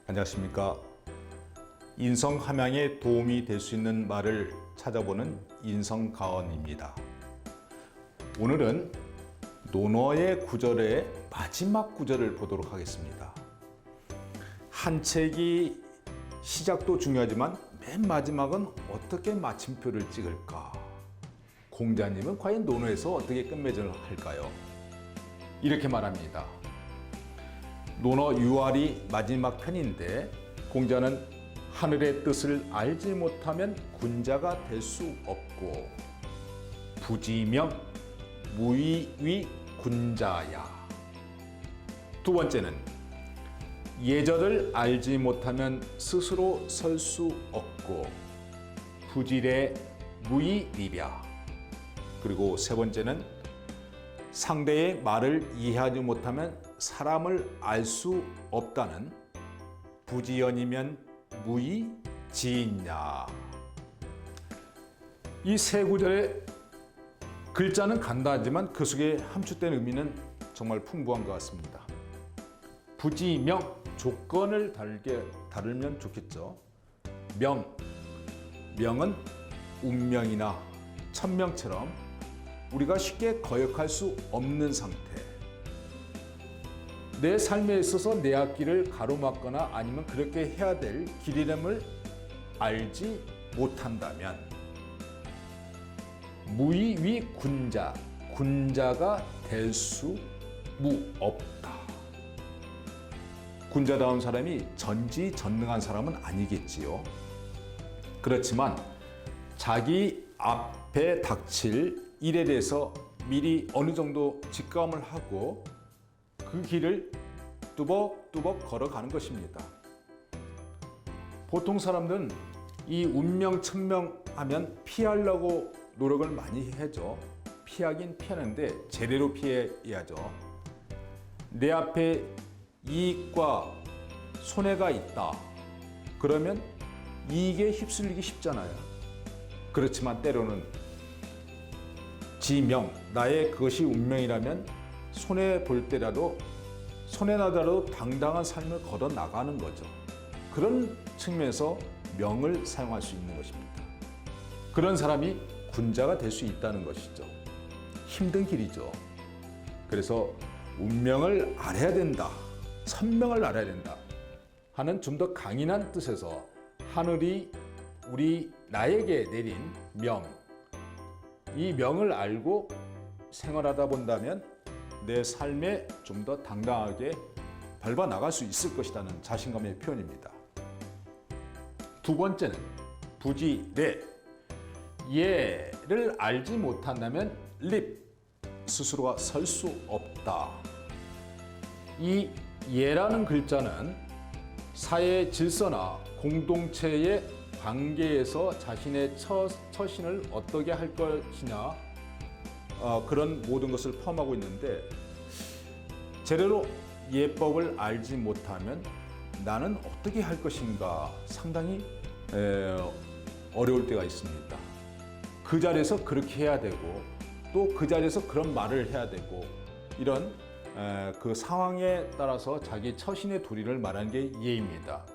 안녕하십니까. 인성 함양에 도움이 될 수 있는 말을 찾아보는 인성가언입니다. 오늘은 논어의 구절의 마지막 구절을 보도록 하겠습니다. 한 책이 시작도 중요하지만 맨 마지막은 어떻게 마침표를 찍을까? 공자님은 과연 논어에서 어떻게 끝맺음을 할까요? 이렇게 말합니다. 논어 6월이 마지막 편인데 공자는 하늘의 뜻을 알지 못하면 군자가 될 수 없고 부지명 무의위 군자야. 두 번째는 예절을 알지 못하면 스스로 설 수 없고 부질의 무의리랴. 그리고 세 번째는 상대의 말을 이해하지 못하면 사람을 알 수 없다는 부지연이면 무의지있냐. 이 세 구절의 글자는 간단하지만 그 속에 함축된 의미는 정말 풍부한 것 같습니다. 부지명, 조건을 다르면 좋겠죠. 명은 운명이나 천명처럼 우리가 쉽게 거역할 수 없는 상태. 내 삶에 있어서 내 앞길을 가로막거나 아니면 그렇게 해야 될 길이름을 알지 못한다면 무의위 군자가 될 수 없다. 군자다운 사람이 전지전능한 사람은 아니겠지요. 그렇지만 자기 앞에 닥칠 일에 대해서 미리 어느 정도 직감을 하고 그 길을 뚜벅뚜벅 걸어가는 것입니다. 보통 사람들은 이 운명, 천명 하면 피하려고 노력을 많이 하죠. 피하긴 피하는데 제대로 피해야죠. 내 앞에 이익과 손해가 있다. 그러면 이익에 휩쓸리기 쉽잖아요. 그렇지만 때로는 지명, 나의 그것이 운명이라면 손해볼 때라도 손해나더라도 당당한 삶을 걸어 나가는 거죠. 그런 측면에서 명을 사용할 수 있는 것입니다. 그런 사람이 군자가 될 수 있다는 것이죠. 힘든 길이죠. 그래서 운명을 알아야 된다, 선명을 알아야 된다 하는 좀 더 강인한 뜻에서 하늘이 나에게 내린 명, 이 명을 알고 생활하다 본다면 내 삶에 좀 더 당당하게 밟아 나갈 수 있을 것이라는 자신감의 표현입니다. 두 번째는 부지례. 예를 알지 못한다면 립, 스스로가 설 수 없다. 이 예라는 글자는 사회 질서나 공동체의 관계에서 자신의 처신을 어떻게 할 것이냐, 그런 모든 것을 포함하고 있는데 제대로 예법을 알지 못하면 나는 어떻게 할 것인가 상당히 어려울 때가 있습니다. 그 자리에서 그렇게 해야 되고 또 그 자리에서 그런 말을 해야 되고 이런 그 상황에 따라서 자기 처신의 도리를 말하는 게 예입니다.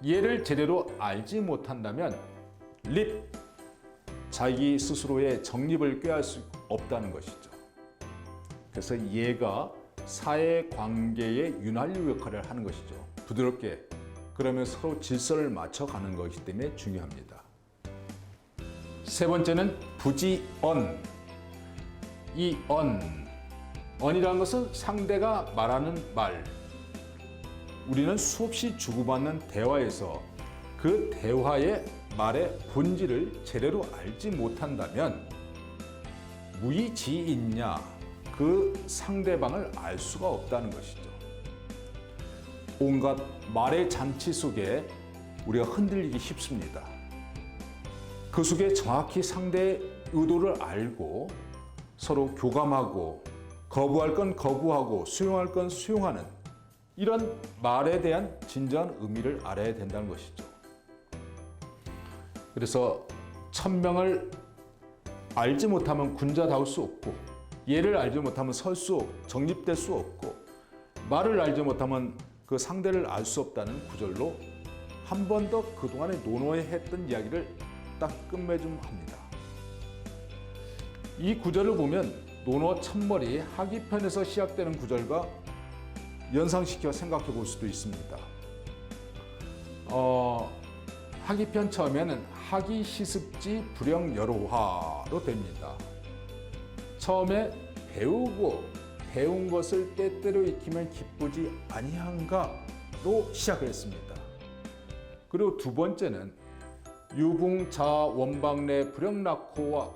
예를 제대로 알지 못한다면 립, 자기 스스로의 정립을 꾀할 수 없다는 것이죠. 그래서 예가 사회관계의 윤활유 역할을 하는 것이죠. 부드럽게, 그러면 서로 질서를 맞춰가는 것이기 때문에 중요합니다. 세 번째는 부지언. 이 언이라는 것은 상대가 말하는 말. 우리는 수없이 주고받는 대화에서 그 대화의 말의 본질을 제대로 알지 못한다면 무의지있냐, 그 상대방을 알 수가 없다는 것이죠. 온갖 말의 잔치 속에 우리가 흔들리기 쉽습니다. 그 속에 정확히 상대의 의도를 알고 서로 교감하고 거부할 건 거부하고 수용할 건 수용하는 이런 말에 대한 진정한 의미를 알아야 된다는 것이죠. 그래서 천명을 알지 못하면 군자다울 수 없고 예를 알지 못하면 정립될 수 없고 말을 알지 못하면 그 상대를 알 수 없다는 구절로 한 번 더 그동안에 논어에 했던 이야기를 딱 끝맺음 합니다. 이 구절을 보면 논어 첫머리 하기편에서 시작되는 구절과 연상시켜 생각해 볼 수도 있습니다. 하기편 처음에는 하기 시습지 불영여로화로 됩니다. 처음에 배우고 배운 것을 때때로 익히면 기쁘지 아니한가로 시작을 했습니다. 그리고 두 번째는 유붕자 원방내 불영낙호와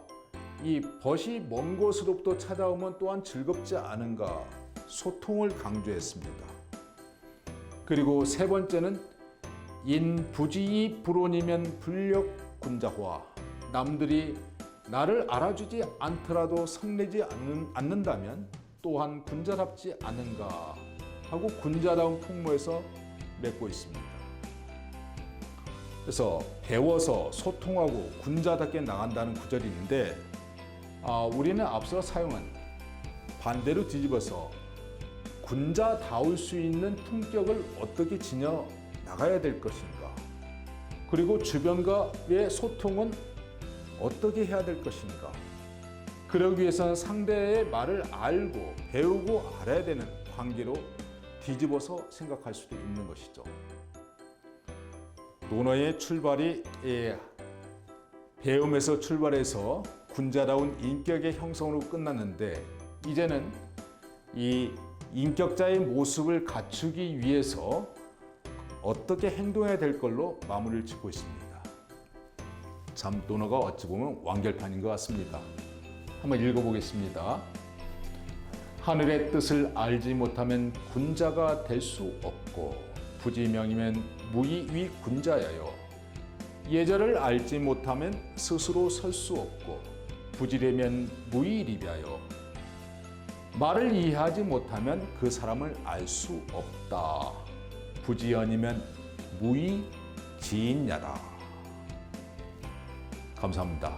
이 벗이 먼 곳으로부터 찾아오면 또한 즐겁지 않은가 소통을 강조했습니다. 그리고 세 번째는 인부지이 불온이면 불력군자화, 남들이 나를 알아주지 않더라도 성내지 않는다면 또한 군자답지 않은가 하고 군자다운 풍모에서 맺고 있습니다. 그래서 배워서 소통하고 군자답게 나간다는 구절이 있는데 우리는 앞서 사용한 반대로 뒤집어서 군자다울 수 있는 품격을 어떻게 지녀 나가야 될 것인가, 그리고 주변과의 소통은 어떻게 해야 될 것인가, 그러기 위해서는 상대의 말을 알고 배우고 알아야 되는 관계로 뒤집어서 생각할 수도 있는 것이죠. 논어의 출발이 배움에서 출발해서 군자다운 인격의 형성으로 끝났는데, 이제는 이 인격자의 모습을 갖추기 위해서 어떻게 행동해야 될 걸로 마무리를 짓고 있습니다. 참 논어가 어찌 보면 완결판인 것 같습니다. 한번 읽어보겠습니다. 하늘의 뜻을 알지 못하면 군자가 될 수 없고, 부지명이면 무의위 군자여요. 예절을 알지 못하면 스스로 설 수 없고, 부지되면 무의리벼요. 말을 이해하지 못하면 그 사람을 알 수 없다. 부지연이면 무의지인야라. 감사합니다.